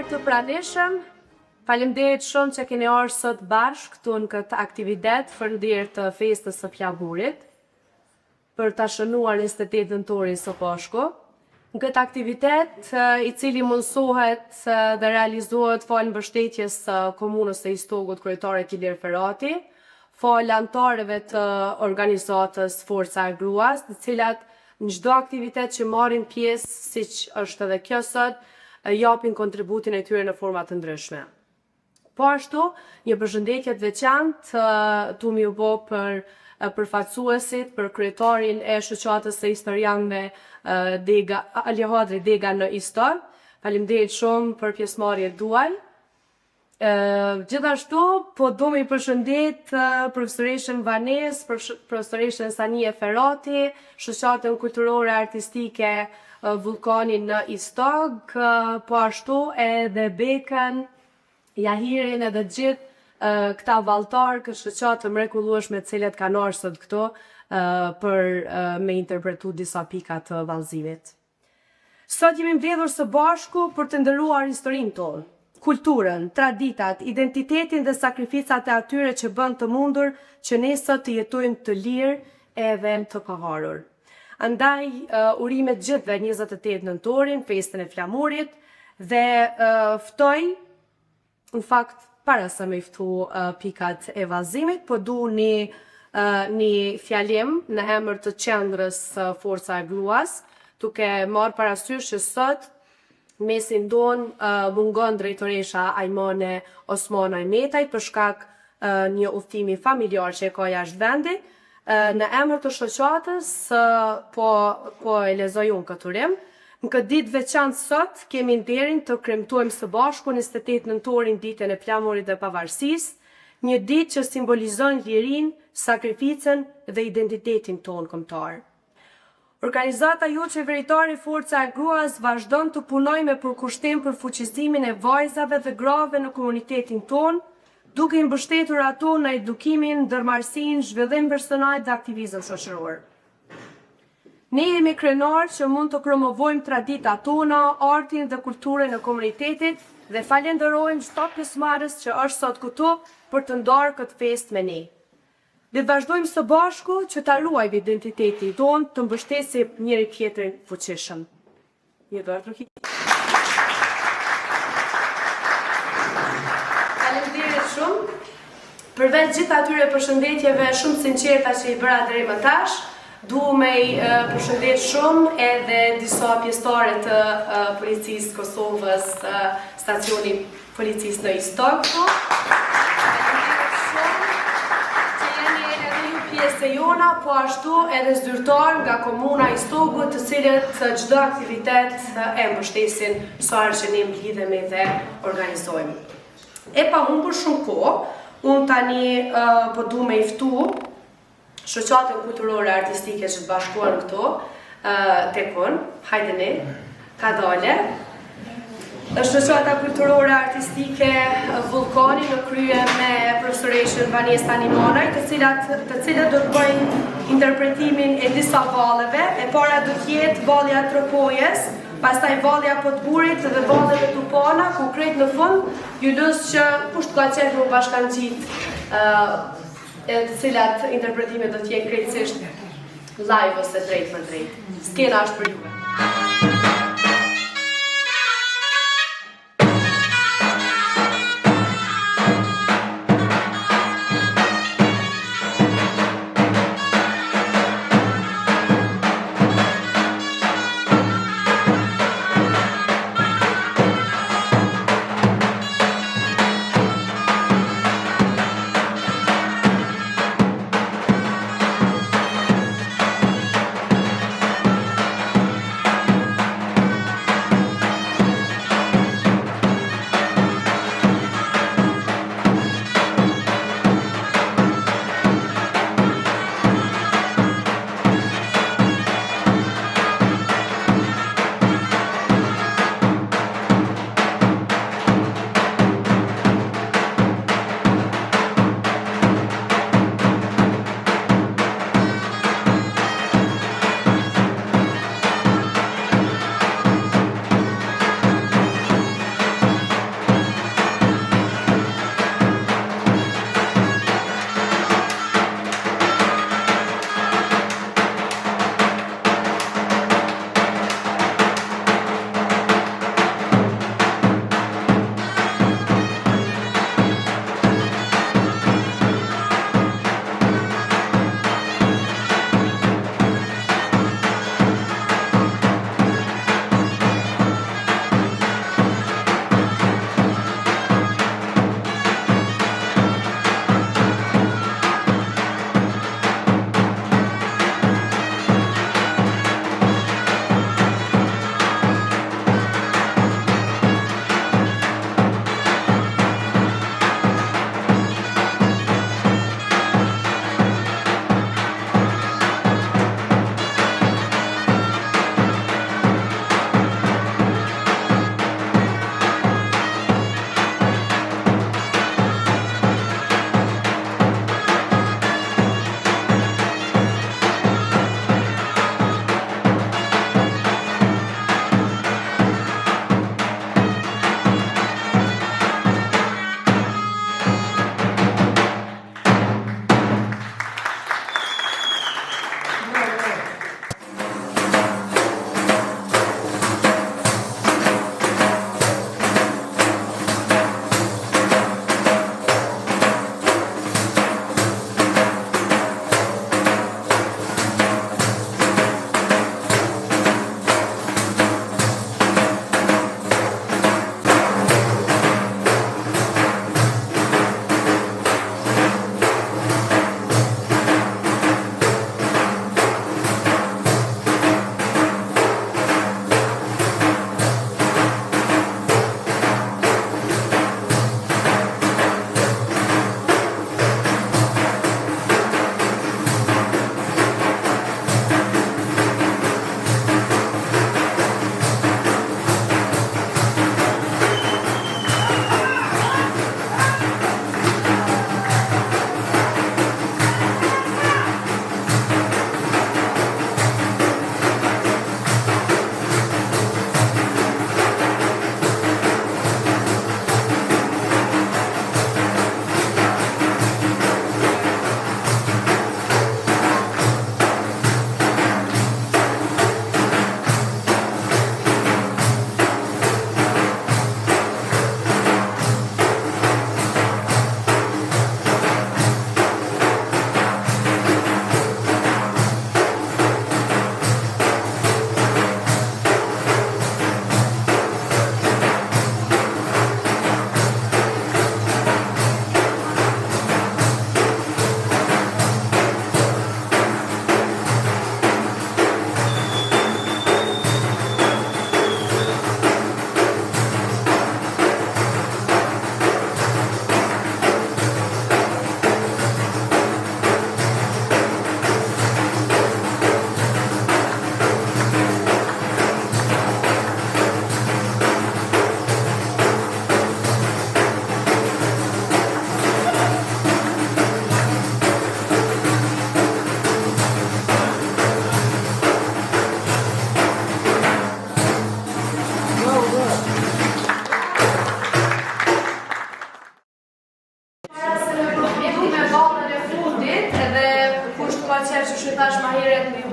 të pranishëm, faleminderit shumë që keni ardhur sot bashkë këtu në këtë aktivitet përndër të festës së flamurit, për ta shënuar 28 nëntorin së bashku. Në këtë aktivitet, i cili mundsohet dhe realizohet falë mbështetjes së komunës së Istogut kryetarit Ilir Ferati, falë anëtarëve të organizatës Forca e Gruas, të cilat në çdo aktivitet që marrin pjesë, siç është edhe kjo sot, japin kontributin e tyre në forma të ndryshme. Po ashtu, një përshëndetje të veçantë tu mi u bë për përfaqësuesit, për kryetarin e shoqatës së historianëve Alihadri Dega në Istor. Faleminderit shumë për pjesëmarrjen tuaj. Gjithashtu, po do mi përshëndet profesoreshën Vanes, profesoreshën Sanie Ferati, shoqatën kulturore artistike Vullkani në Istog, po ashtu edhe Bekën, Jahirin edhe gjithë këta valltar, këtë shoqatë të mrekullueshme të cilët kanë ardhur sot këtu për me interpretu disa pika të vallëzimit. Sot jemi mbledhur së bashku për të nderuar historinë tonë, kulturën, traditat, identitetin dhe sakrificat e atyre që bën të mundur që ne sot të jetojmë të lirë edhe të pavarur. Andaj, urimet gjithëve 28 nëntorin, festën e flamurit, dhe ftoj, në fakt, para se me ftu pikat e vallëzimit, po du një fjalim në emër të qendrës Forca e Gruas, duke marrë parasysh që sot mesin tonë mungon drejtoresha Ajmane Osmana Metaj për shkak një udhtimi familjar që e ka jashtë vendi. Në emër të shoqatës po e lexoj unë këtë urim. Në këtë ditë veçantë sot kemi nderin të kremtojmë së bashku 28 nëntorin ditën e flamurit dhe pavarësisë, një ditë që simbolizon lirinë, sakrificën dhe identitetin tonë kombëtar. Organizata jo qeveritare Forca e Gruas vazhdon të punojë me përkushtim për fuqizimin e vajzave dhe grave në komunitetin tonë, duke i mbështetur ato në edukimin, ndërmarrësinë, zhvillim personal dhe aktivizëm shoqëror. Ne jemi krenar që mund të promovojmë traditat tona, artin dhe kulturën e komunitetit dhe falenderojmë çdo pjesëmarrës që është sot këtu për të ndarë këtë festë me ne. Dhe vazhdojmë së bashku që ta ruajmë identitetin tonë, të mbështesim njëri tjetrin fuqishëm. Një dorë truki. Faleminderit shumë. Përveç gjithë atyre përshëndetjeve shumë sinqerta që i bëra deri më tash, du me i përshëndet shumë edhe disa pjesëtare të policisë Kosovës, stacioni policisë në Istog. Pjesë e jona, po ashtu edhe zyrtar nga komuna Istogut, të cilët çdo aktivitet e mbështesin sa herë që ne mblidhemi dhe organizojmë. E pa humbur shumë kohë, unë tani po du me i ftu shoqatën kulturore artistike që të bashkuan këtu, tekun, hajde ne, ka dale. Është shoqata kulturore artistike Vullkani në krye me profesoreshën Vanes Animonaj, të cilët do të bëjnë interpretimin e disa valleve. E para do të jetë vallja Tropojes, pastaj vallja Potburit dhe valleve Tupana, ku krejt në fund ju lës që kusht ka qenë më bashkangjit, të cilat interpretimet do t'jenë krejtësisht live ose drejt për drejt. Skena është për juve.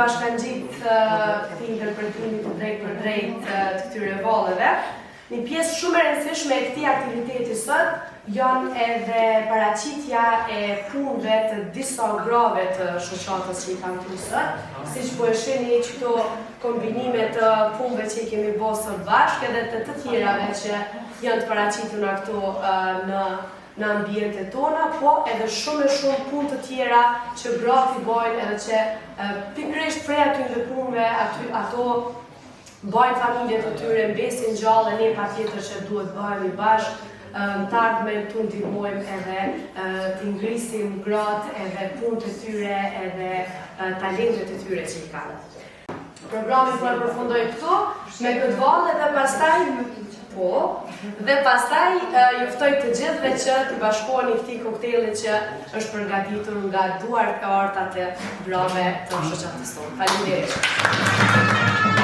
bashkangjit të interpretimit të drejt për drejt të këtyre valleve. Një pjesë shumë e rëndësishme e këtij aktiviteti sot janë edhe paraqitja e punëve të disa grave të shoqatës që i kanë këtu sot, siç po e shihni këto kombinime të punëve që i kemi bërë sot bashkë edhe të tjerave që janë të paraqitur këtu në ambientet tona, po edhe shumë e shumë punë të tjera që gratë i bojnë edhe që pikërisht prej atyre punëve ato bajnë familjet të tyre, mbesin gjallë, ne patjetër që duhet bëhemi bashkë, të ardhmen të ndihmojmë edhe të ngrisim gratë edhe punët e tyre edhe talentet e tyre që i kanë. Programi po e përfundoj këtu me këtë vallë dhe pastaj ju ftoj të gjithëve që të bashkoheni këtij koktejli që është përgatitur nga duart e arta të grave të shoqatës tonë. Faleminderit.